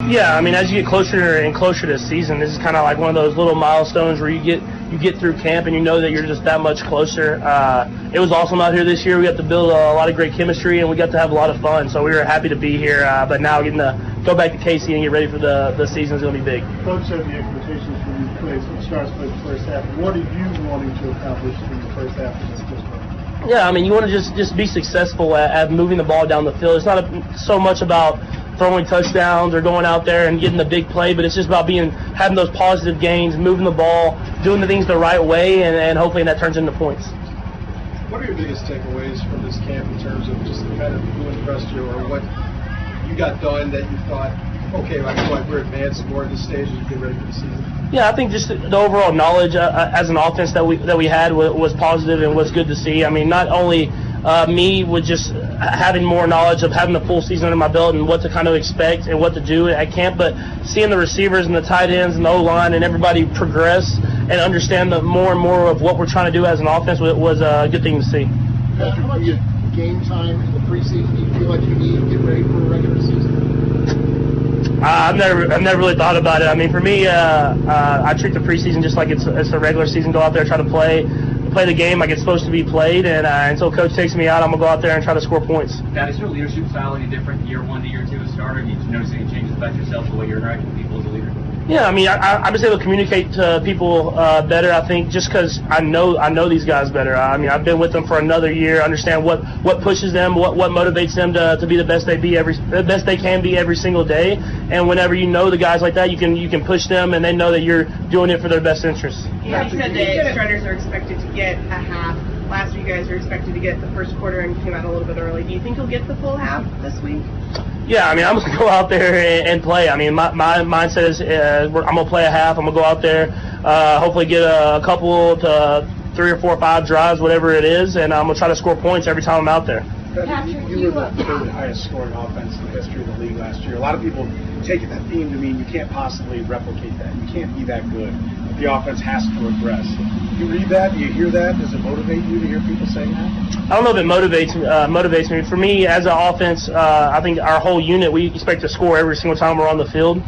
Yeah, I mean, as you get closer and closer to the season, this is kind of like one of those little milestones where you get through camp and you know that you're just that much closer. It was awesome out here this year. We got to build a lot of great chemistry and we got to have a lot of fun. So we were happy to be here. But now getting to go back to KC and get ready for the season is going to be big. Coach said the expectations for you players when Stars played the first half. What are you wanting to accomplish in the first half of this game? Yeah, I mean, you want to just be successful at moving the ball down the field. It's not so much about throwing touchdowns or going out there and getting the big play, but it's just about having those positive gains, moving the ball, doing the things the right way, and hopefully that turns into points. What are your biggest takeaways from this camp in terms of just kind of who impressed you or what you got done that you thought, okay, I feel like we're advanced more at this stage as we get ready for the season? Yeah, I think just the overall knowledge as an offense that we had was positive and was good to see. I mean, not only me with just having more knowledge of having a full season under my belt and what to kind of expect and what to do at camp, but seeing the receivers and the tight ends and the O-line and everybody progress and understand more and more of what we're trying to do as an offense was a good thing to see. How much game time in the preseason do you feel like you need to get ready for a regular season? I've never really thought about it. I mean, for me, I treat the preseason just like it's a regular season. Go out there, try to play the game like it's supposed to be played, and until coach takes me out, I'm gonna go out there and try to score points. Pat, is your leadership style any different year 1 to year 2 as starter? Do you notice any changes about yourself, the way you're interacting with people as a leader? Yeah, I mean, I'm just able to communicate to people better, I think, just because I know these guys better. I mean, I've been with them for another year, understand what pushes them, what motivates them to be the best they can be every single day. And whenever you know the guys like that, you can push them, and they know that you're doing it for their best interests. Yeah, you said that starters are expected to get a half. Last year, you guys were expected to get the first quarter and came out a little bit early. Do you think you'll get the full half this week? Yeah, I mean, I'm going to go out there and play. I mean, my mindset is I'm going to play a half. I'm going to go out there, hopefully get a couple to 3 or 4 or 5 drives, whatever it is, and I'm going to try to score points every time I'm out there. Patrick, you were the third highest scoring offense in the history of the league last year. A lot of people take that theme to mean you can't possibly replicate that. You can't be that good. The offense has to regress. Do you read that? Do you hear that? Does it motivate you to hear people saying that? I don't know if it motivates me. For me, as an offense, I think our whole unit, we expect to score every single time we're on the field.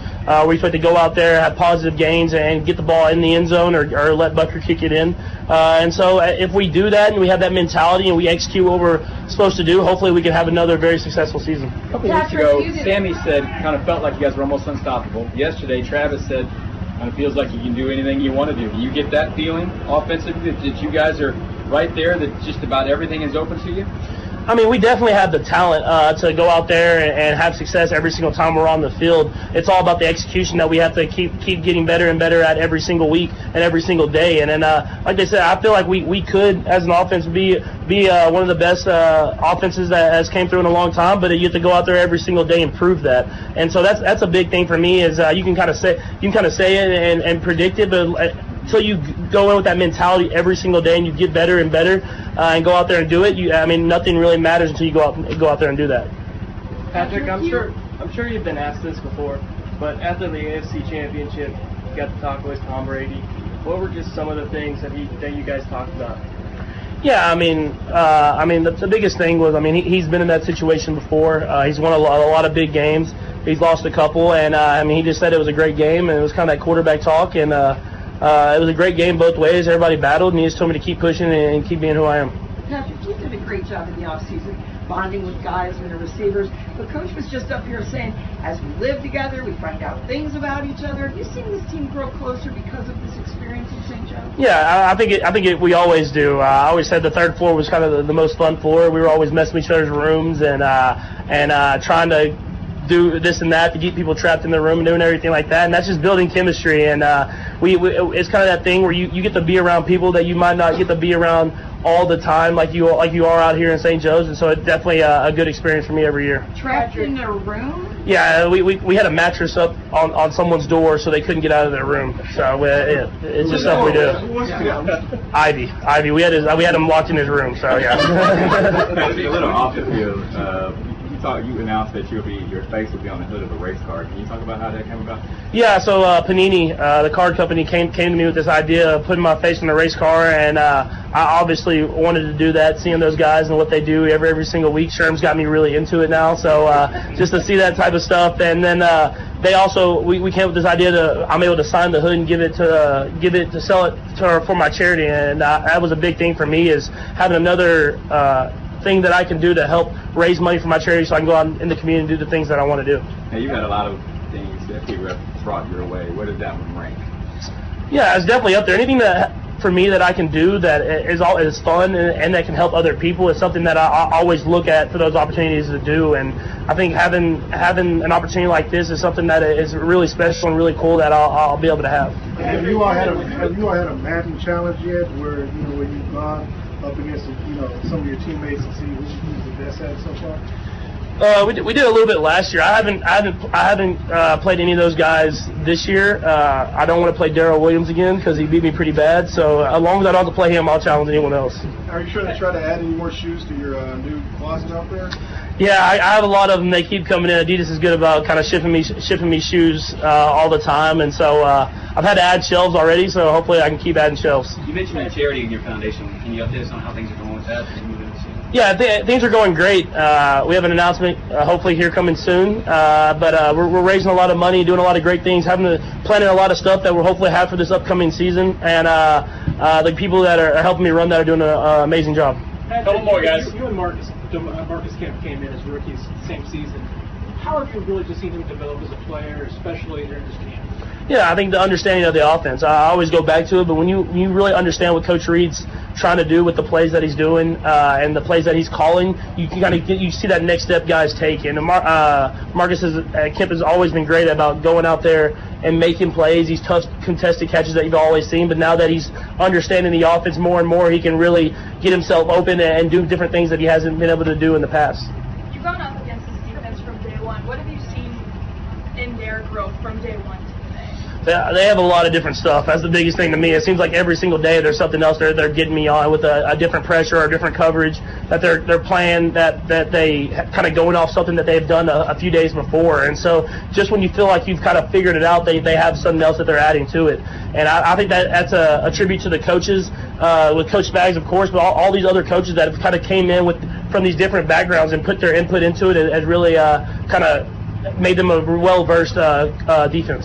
We expect to go out there, have positive gains, and get the ball in the end zone or let Bucker kick it in. And so if we do that and we have that mentality and we execute what we're supposed to do, hopefully we can have another very successful season. A couple weeks ago, Sammy said kind of felt like you guys were almost unstoppable. Yesterday, Travis said kind of feels like you can do anything you want to do. You get that feeling offensively that you guys are right there, that just about everything is open to you? I mean, we definitely have the talent to go out there and have success every single time we're on the field. It's all about the execution that we have to keep getting better and better at every single week and every single day. And then, like I said, I feel like we could, as an offense, be one of the best offenses that has came through in a long time. But you have to go out there every single day and prove that. And so that's a big thing for me. Is you can kind of say it and predict it, but until you go in with that mentality every single day and you get better and better and go out there and do it, I mean, nothing really matters until you go out there and do that. Patrick, I'm sure you've been asked this before, but after the AFC Championship, you got to talk with Tom Brady. What were just some of the things that you guys talked about? Yeah, I mean, the biggest thing was, I mean, he's been in that situation before. He's won a lot of big games. He's lost a couple, and I mean, he just said it was a great game, and it was kind of that quarterback talk, and it was a great game both ways. Everybody battled, and he just told me to keep pushing and keep being who I am. Patrick, you did a great job in the offseason, bonding with guys and the receivers. But Coach was just up here saying, as we live together, we find out things about each other. Have you seen this team grow closer because of this experience in St. Joe? Yeah, I think we always do. I always said the third floor was kind of the most fun floor. We were always messing with each other's rooms and trying to do this and that to keep people trapped in their room and doing everything like that, and that's just building chemistry. And it's kind of that thing where you get to be around people that you might not get to be around all the time, like you are out here in St. Joe's, and so it's definitely a good experience for me every year. Trapped in their room? Yeah, we had a mattress up on someone's door so they couldn't get out of their room. So it's just stuff we do. Ivy. We had him locked in his room. So yeah. A little off the field. You announced that your face would be on the hood of a race car. Can you talk about how that came about? Yeah, so Panini, the card company, came to me with this idea of putting my face in a race car, and I obviously wanted to do that, seeing those guys and what they do every single week. Sherm's got me really into it now, so just to see that type of stuff. And then they also, we came up with this idea that I'm able to sign the hood and give it to sell it for my charity, and that was a big thing for me, is having another thing that I can do to help raise money for my charity, so I can go out in the community and do the things that I want to do. Now, you've had a lot of things that people have brought your way. Where does that one rank? Yeah, it's definitely up there. Anything that, for me, that I can do that is fun and that can help other people is something that I always look at for those opportunities to do. And I think having an opportunity like this is something that is really special and really cool that I'll be able to have. Have you all had a Madden challenge yet, where you've gone up against some of your teammates and see who's the best at it so far? We did a little bit last year. I haven't played any of those guys this year. I don't want to play Darrell Williams again because he beat me pretty bad. So as long as I don't have to play him, I'll challenge anyone else. Are you sure they try to add any more shoes to your new closet out there? Yeah, I have a lot of them. They keep coming in. Adidas is good about kind of shipping me shoes all the time, and so I've had to add shelves already. So hopefully I can keep adding shelves. You mentioned a charity in your foundation. Can you update us on how things are going with that? Yeah, things are going great. We have an announcement hopefully here coming soon, but we're raising a lot of money, doing a lot of great things, planning a lot of stuff that we'll hopefully have for this upcoming season, and the people that are helping me run that are doing an amazing job. A couple more, guys. You and Marcus Kemp came in as rookies same season. How have you really just seen him develop as a player, especially during this camp? Yeah, I think the understanding of the offense. I always go back to it, but when you really understand what Coach Reed's trying to do with the plays that he's doing and the plays that he's calling, you can kind of you see that next step guys take. And Marcus Kemp has always been great about going out there and making plays. These tough contested catches that you've always seen, but now that he's understanding the offense more and more, he can really get himself open and do different things that he hasn't been able to do in the past. You've gone up against this defense from day one. What have you seen in their growth from day one? They have a lot of different stuff. That's the biggest thing to me. It seems like every single day there's something else they're getting me on with a different pressure or a different coverage that they're playing that they kind of going off something that they've done a few days before. And so just when you feel like you've kind of figured it out, they have something else that they're adding to it. And I think that's a tribute to the coaches, with Coach Spags, of course, but all these other coaches that have kind of came in from these different backgrounds and put their input into it has really kind of made them a well-versed defense.